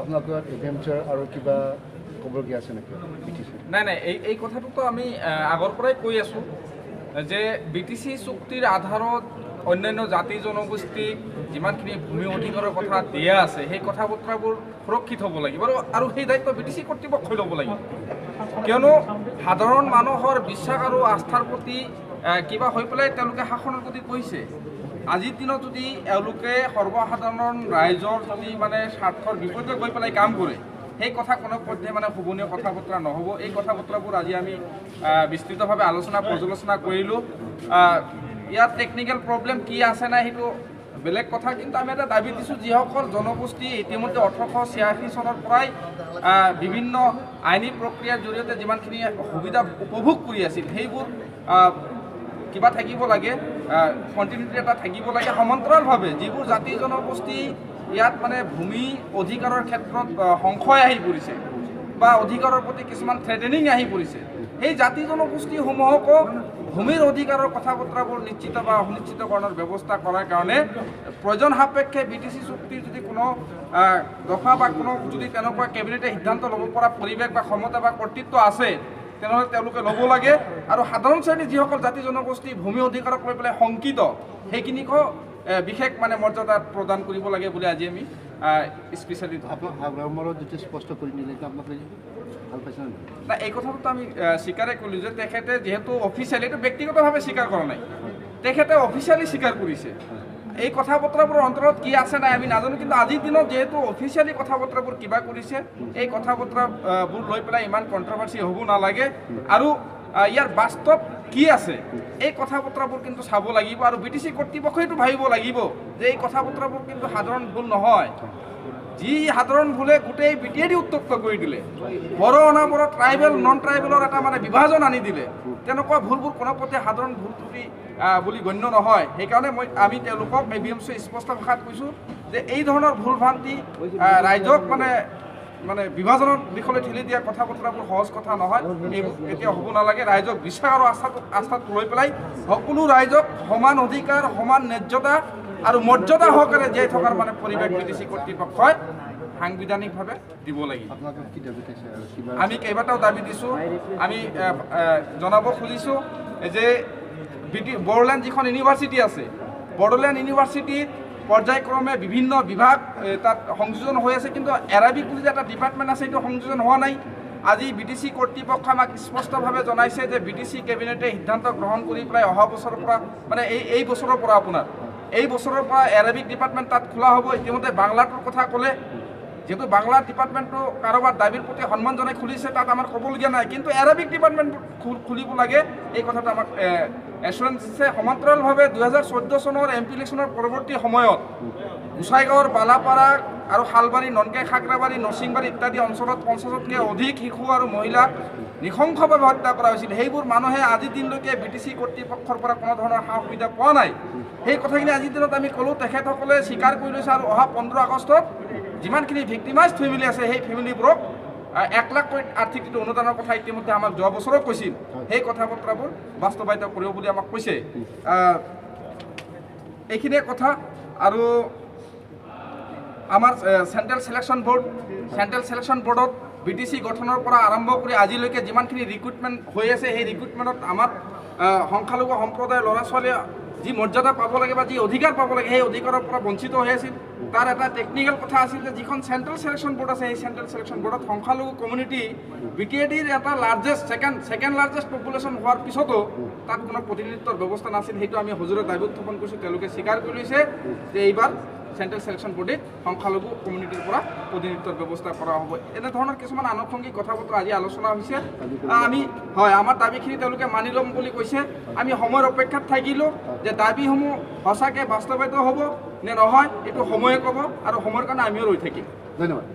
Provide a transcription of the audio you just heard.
আপোনালোকৰ এডভেঞ্চাৰ আৰু কিবা ক'বলগীয়া আছে নেকি? নাই নাই এই কথাটোতো আমি আগৰ পৰাই কৈ আছোঁ যে BTC চুক্তিৰ আধাৰত অন্যান্য জাতি জনগোষ্ঠীক যিমানখিনি ভূমি অধিকাৰৰ কথা দিয়া আছে সেই কথা বতৰাবোৰ সুৰক্ষিত হ'ব লাগিব আৰু সেই দায়িত্ব BTC কৰ্তৃপক্ষই ল'ব লাগিব। কিয়নো সাধাৰণ মানুহৰ বিশ্বাস আৰু আস্থাৰ প্ৰতি কিবা হৈ পেলাই তেওঁলোকে শাসনৰ প্ৰতি কৈছে। আজিৰ দিনত যদি এওঁলোকে সৰ্বসাধাৰণ ৰাইজৰ যদি মানে স্বাৰ্থৰ বিপৰীতে গৈ পেলাই কাম কৰে সেই কথা কোনো পধ্যে মানে শোভনীয় কথা বতৰা নহ'ব। এই কথা বতৰাবোৰ আজি আমি বিস্তৃতভাৱে আলোচনা পৰ্যালোচনা কৰিলোঁ। ইয়াত টেকনিকেল প্ৰব্লেম কি আছে নাই সেইটো বেলেগ কথা, কিন্তু আমি এটা দাবী দিছোঁ যিসকল জনগোষ্ঠী ইতিমধ্যে 1886 চনৰ পৰাই বিভিন্ন আইনী প্ৰক্ৰিয়াৰ জৰিয়তে যিমানখিনি সুবিধা উপভোগ কৰি আছিল সেইবোৰ কিবা থাকিব লাগে, কণ্টিনিউটি এটা থাকিব লাগে। সমান্তৰালভাৱে যিবোৰ জাতি জনগোষ্ঠী ইয়াত মানে ভূমি অধিকাৰৰ ক্ষেত্ৰত সংশয় আহি পৰিছে বা অধিকাৰৰ প্ৰতি কিছুমান থ্ৰেটেনিং আহি পৰিছে, সেই জাতি জনগোষ্ঠীসমূহকো ভূমিৰ অধিকাৰৰ কথা বতৰাবোৰ নিশ্চিত বা সুনিশ্চিতকৰণৰ ব্যৱস্থা কৰাৰ কাৰণে প্ৰয়োজন সাপেক্ষে BTC চুক্তিৰ যদি কোনো দফা বা কোনো যদি তেনেকুৱা কেবিনেটে সিদ্ধান্ত ল'ব পৰা পৰিৱেশ বা ক্ষমতা বা কৰ্তৃত্ব আছে তেনেহ'লে তেওঁলোকে ল'ব লাগে। আৰু সাধাৰণ শ্ৰেণীৰ যিসকল জাতি জনগোষ্ঠী ভূমি অধিকাৰক লৈ পেলাই শংকিত সেইখিনিকো বিশেষ মানে মৰ্যাদা প্ৰদান কৰিব লাগে বুলি আজি আমি স্পেচিয়েলি যিটো স্পষ্ট কৰি দিলে আপোনালোকে ভাল পাইছে না এই কথাটোতো আমি স্বীকাৰে কৰিলোঁ যে তেখেতে যিহেতু অফিচিয়েলি এইটো ব্যক্তিগতভাৱে স্বীকাৰ কৰা নাই, তেখেতে অফিচিয়েলি স্বীকাৰ কৰিছে। এই কথা বতৰাবোৰৰ অন্তৰত কি আছে নাই আমি নাজানো, কিন্তু আজিৰ দিনত যিহেতু অফিচিয়েলি কথা বতৰাবোৰ কিবা কৰিছে এই কথা বতৰাবোৰ লৈ পেলাই ইমান কণ্ট্ৰভাৰ্চি হ'ব নালাগে। আৰু ইয়াৰ বাস্তৱ কি আছে এই কথা বতৰাবোৰ কিন্তু চাব লাগিব আৰু BTC কৰ্তৃপক্ষইটো ভাবিব লাগিব যে এই কথা বতৰাবোৰ কিন্তু সাধাৰণ ভুল নহয়। যি সাধাৰণ ভুলে গোটেই BTAD উত্তপ্ত কৰি দিলে, বড়ো অনাবড়ো ট্ৰাইবেল নন ট্ৰাইবেলৰ এটা মানে বিভাজন আনি দিলে, তেনেকুৱা ভুলবোৰ কোনোপধ্যে সাধাৰণ ভুল ত্ৰুটি বুলি গণ্য নহয়। সেইকাৰণে আমি তেওঁলোকক ABMC স্পষ্ট ভাষাত কৈছোঁ যে এই ধৰণৰ ভুল ভ্ৰান্তি ৰাইজক মানে বিভাজনৰ দিশলৈ ঠেলি দিয়া কথা বতৰাবোৰ সহজ কথা নহয়, এইবোৰ কেতিয়াও হ'ব নালাগে। ৰাইজক বিশ্বাস আৰু আস্থাত লৈ পেলাই সকলো ৰাইজক সমান অধিকাৰ সমান ন্যায্যতা আৰু মৰ্যাদা সহকাৰে জীয়াই থকাৰ মানে পৰিৱেশ BTC কৰ্তৃপক্ষই সাংবিধানিকভাৱে দিব লাগিব। আমি কেইবাটাও দাবী দিছোঁ। আমি জনাব খুজিছোঁ যে বড়োলেণ্ড যিখন ইউনিভাৰ্চিটি আছে, বড়োলেণ্ড ইউনিভাৰ্চিটিত পৰ্যায়ক্ৰমে বিভিন্ন বিভাগ তাত সংযোজন হৈ আছে, কিন্তু এৰাবিক বুলি যে এটা ডিপাৰ্টমেণ্ট আছে সেইটো সংযোজন হোৱা নাই। আজি BTC কৰ্তৃপক্ষই আমাক স্পষ্টভাৱে জনাইছে যে BTC কেবিনেটে সিদ্ধান্ত গ্ৰহণ কৰি পেলাই অহা বছৰৰ পৰা মানে এই বছৰৰ পৰা এই বছৰৰ পৰা এৰাবিক ডিপাৰ্টমেণ্ট তাত খোলা হ'ব। ইতিমধ্যে বাংলাটোৰ কথা ক'লে, যিহেতু বাংলা ডিপাৰ্টমেণ্টটো কাৰোবাৰ দাবীৰ প্ৰতি সন্মান জনাই খুলিছে তাত আমাৰ ক'বলগীয়া নাই, কিন্তু এৰাবিক ডিপাৰ্টমেণ্ট খুলিব লাগে এই কথাটো আমাক এছুৰেঞ্চ দিছে। সমান্তৰালভাৱে 2014 চনৰ MP ইলেকশ্যনৰ পৰৱৰ্তী সময়ত গোসাইগাঁৱৰ বালাপাৰা আৰু শালবাৰী ননকাই খাগৰাবাৰী নৰসিংবাৰী ইত্যাদি অঞ্চলত 50তকৈ অধিক শিশু আৰু মহিলাক নৃশংসভাৱে হত্যা কৰা হৈছিল। সেইবোৰ মানুহে আজিৰ দিনলৈকে BTC কৰ্তৃপক্ষৰ পৰা কোনো ধৰণৰ সা সুবিধা পোৱা নাই। সেই কথাখিনি আজিৰ দিনত আমি ক'লোঁ, তেখেতসকলে স্বীকাৰ কৰি লৈছে। আৰু অহা 15 আগষ্টত যিমানখিনি ভিক্টিমাইজ ফেমিলি আছে সেই ফেমিলিবোৰক 1 লাখ কোটি আৰ্থিক অনুদানৰ কথা ইতিমধ্যে আমাক যোৱা বছৰত কৈছিল। সেই কথা বতৰাবোৰ বাস্তৱায়িত কৰিব বুলি আমাক কৈছে। এইখিনিয়ে কথা। আৰু আমাৰ চেণ্ট্ৰেল চিলেকশ্যন বৰ্ডত BTC গঠনৰ পৰা আৰম্ভ কৰি আজিলৈকে যিমানখিনি ৰিক্ৰুটমেণ্ট হৈ আছে সেই ৰিক্ৰুটমেণ্টত আমাৰ সংখ্যালঘু সম্প্ৰদায়ৰ ল'ৰা ছোৱালীয়ে যি মৰ্যাদা পাব লাগে বা যি অধিকাৰ পাব লাগে সেই অধিকাৰৰ পৰা বঞ্চিত হৈ আছিল। তাৰ এটা টেকনিকেল কথা আছিল যে যিখন চেণ্ট্ৰেল চিলেকশ্যন বৰ্ড আছে সেই চেণ্ট্ৰেল চিলেকশ্যন বৰ্ডত সংখ্যালঘু কমিউনিটি BTADৰ এটা ছেকেণ্ড লাৰ্জেষ্ট পপুলেশ্যন হোৱাৰ পিছতো তাত কোনো প্ৰতিনিধিত্বৰ ব্যৱস্থা নাছিল। সেইটো আমি হুজুৰে দাবী উত্থাপন কৰিছোঁ, তেওঁলোকে স্বীকাৰ কৰি লৈছে যে এইবাৰ চেণ্ট্ৰেল চিলেকশ্যন বৰ্ডত সংখ্যালঘু কমিউনিটিৰ পৰা প্ৰতিনিধিত্বৰ ব্যৱস্থা কৰা হ'ব। এনেধৰণৰ কিছুমান আনুষংগিক কথা বতৰা আজি আলোচনা হৈছে। আমাৰ দাবীখিনি তেওঁলোকে মানি ল'ম বুলি কৈছে। আমি সময়ৰ অপেক্ষাত থাকিলোঁ যে দাবীসমূহ সঁচাকৈ বাস্তৱায়িত হ'ব নে নহয় এইটো সময়ে ক'ব, আৰু সময়ৰ কাৰণে আমিও ৰৈ থাকিম। ধন্যবাদ।